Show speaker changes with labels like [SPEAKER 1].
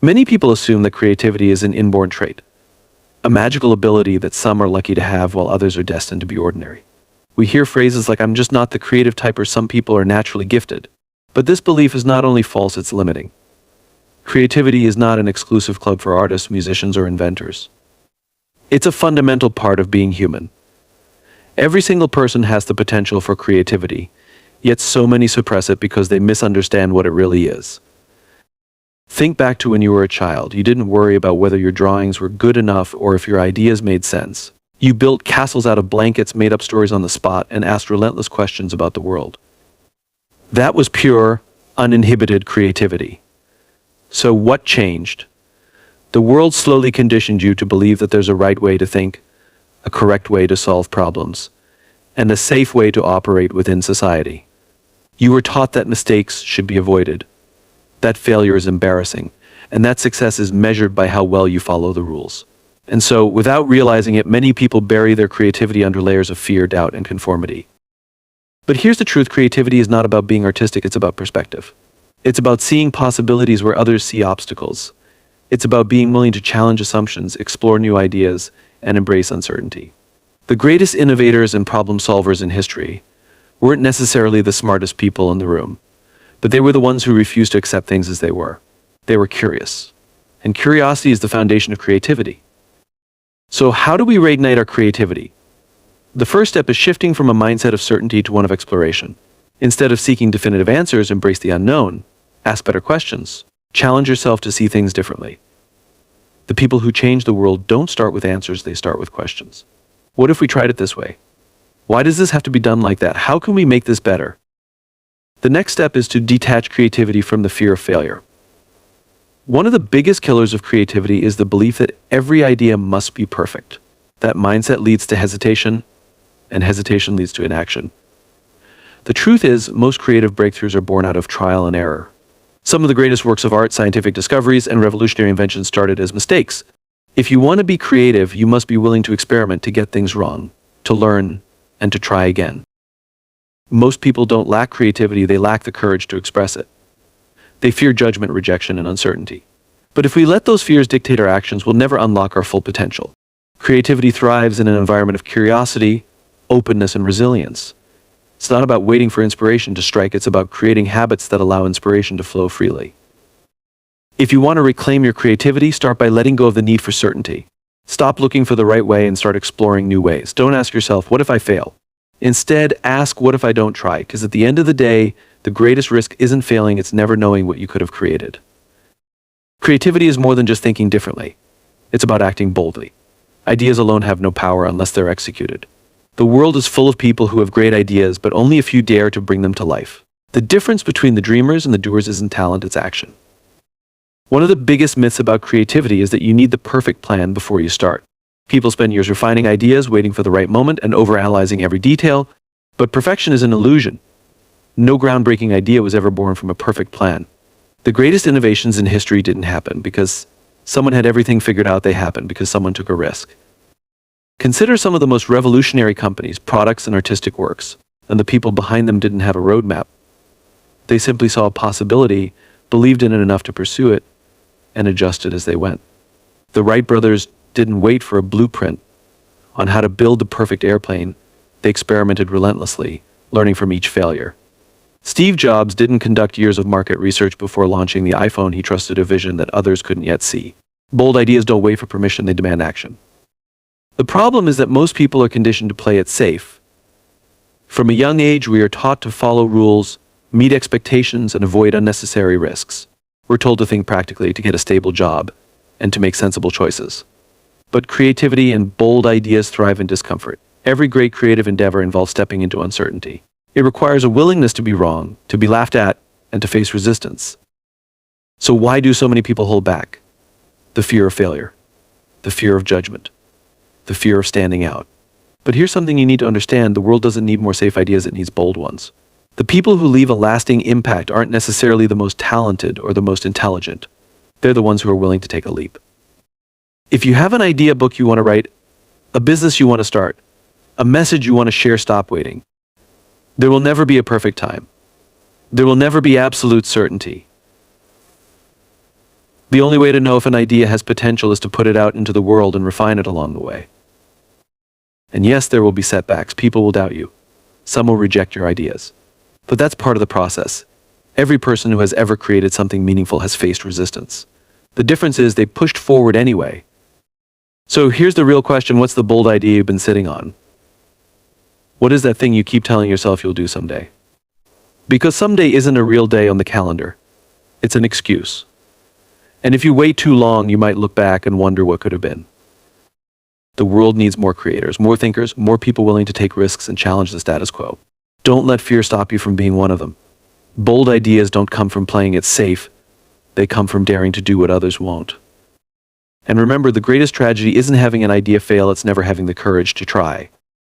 [SPEAKER 1] Many people assume that creativity is an inborn trait, a magical ability that some are lucky to have while others are destined to be ordinary. We hear phrases like, "I'm just not the creative type," or "some people are naturally gifted." But this belief is not only false, it's limiting. Creativity is not an exclusive club for artists, musicians, or inventors. It's a fundamental part of being human. Every single person has the potential for creativity, yet so many suppress it because they misunderstand what it really is. Think back to when you were a child. You didn't worry about whether your drawings were good enough or if your ideas made sense. You built castles out of blankets, made up stories on the spot, and asked relentless questions about the world. That was pure, uninhibited creativity. So what changed? The world slowly conditioned you to believe that there's a right way to think, a correct way to solve problems, and a safe way to operate within society. You were taught that mistakes should be avoided, that failure is embarrassing, and that success is measured by how well you follow the rules. And so, without realizing it, many people bury their creativity under layers of fear, doubt, and conformity. But here's the truth: creativity is not about being artistic, it's about perspective. It's about seeing possibilities where others see obstacles. It's about being willing to challenge assumptions, explore new ideas, and embrace uncertainty. The greatest innovators and problem solvers in history weren't necessarily the smartest people in the room, but they were the ones who refused to accept things as they were. They were curious. And curiosity is the foundation of creativity. So how do we reignite our creativity? The first step is shifting from a mindset of certainty to one of exploration. Instead of seeking definitive answers, embrace the unknown, ask better questions, challenge yourself to see things differently. The people who change the world don't start with answers, they start with questions. What if we tried it this way? Why does this have to be done like that? How can we make this better? The next step is to detach creativity from the fear of failure. One of the biggest killers of creativity is the belief that every idea must be perfect. That mindset leads to hesitation, and hesitation leads to inaction. The truth is, most creative breakthroughs are born out of trial and error. Some of the greatest works of art, scientific discoveries, and revolutionary inventions started as mistakes. If you want to be creative, you must be willing to experiment, to get things wrong, to learn, and to try again. Most people don't lack creativity, they lack the courage to express it. They fear judgment, rejection, and uncertainty. But if we let those fears dictate our actions, we'll never unlock our full potential. Creativity thrives in an environment of curiosity, openness, and resilience. It's not about waiting for inspiration to strike, it's about creating habits that allow inspiration to flow freely. If you want to reclaim your creativity, start by letting go of the need for certainty. Stop looking for the right way and start exploring new ways. Don't ask yourself, what if I fail? Instead, ask, what if I don't try? Because at the end of the day, the greatest risk isn't failing, it's never knowing what you could have created. Creativity is more than just thinking differently. It's about acting boldly. Ideas alone have no power unless they're executed. The world is full of people who have great ideas, but only a few dare to bring them to life. The difference between the dreamers and the doers isn't talent, it's action. One of the biggest myths about creativity is that you need the perfect plan before you start. People spend years refining ideas, waiting for the right moment, and overanalyzing every detail, but perfection is an illusion. No groundbreaking idea was ever born from a perfect plan. The greatest innovations in history didn't happen because someone had everything figured out, they happened because someone took a risk. Consider some of the most revolutionary companies, products, and artistic works, and the people behind them didn't have a roadmap. They simply saw a possibility, believed in it enough to pursue it, and adjusted as they went. The Wright brothers didn't wait for a blueprint on how to build the perfect airplane. They experimented relentlessly, learning from each failure. Steve Jobs didn't conduct years of market research before launching the iPhone. He trusted a vision that others couldn't yet see. Bold ideas don't wait for permission, they demand action. The problem is that most people are conditioned to play it safe. From a young age, we are taught to follow rules, meet expectations, and avoid unnecessary risks. We're told to think practically, to get a stable job, and to make sensible choices. But creativity and bold ideas thrive in discomfort. Every great creative endeavor involves stepping into uncertainty. It requires a willingness to be wrong, to be laughed at, and to face resistance. So why do so many people hold back? The fear of failure, the fear of judgment, the fear of standing out. But here's something you need to understand: the world doesn't need more safe ideas, it needs bold ones. The people who leave a lasting impact aren't necessarily the most talented or the most intelligent. They're the ones who are willing to take a leap. If you have an idea, book you want to write, a business you want to start, a message you want to share, stop waiting. There will never be a perfect time. There will never be absolute certainty. The only way to know if an idea has potential is to put it out into the world and refine it along the way. And yes, there will be setbacks. People will doubt you. Some will reject your ideas. But that's part of the process. Every person who has ever created something meaningful has faced resistance. The difference is they pushed forward anyway. So here's the real question. What's the bold idea you've been sitting on? What is that thing you keep telling yourself you'll do someday? Because someday isn't a real day on the calendar. It's an excuse. And if you wait too long, you might look back and wonder what could have been. The world needs more creators, more thinkers, more people willing to take risks and challenge the status quo. Don't let fear stop you from being one of them. Bold ideas don't come from playing it safe. They come from daring to do what others won't. And remember, the greatest tragedy isn't having an idea fail, it's never having the courage to try.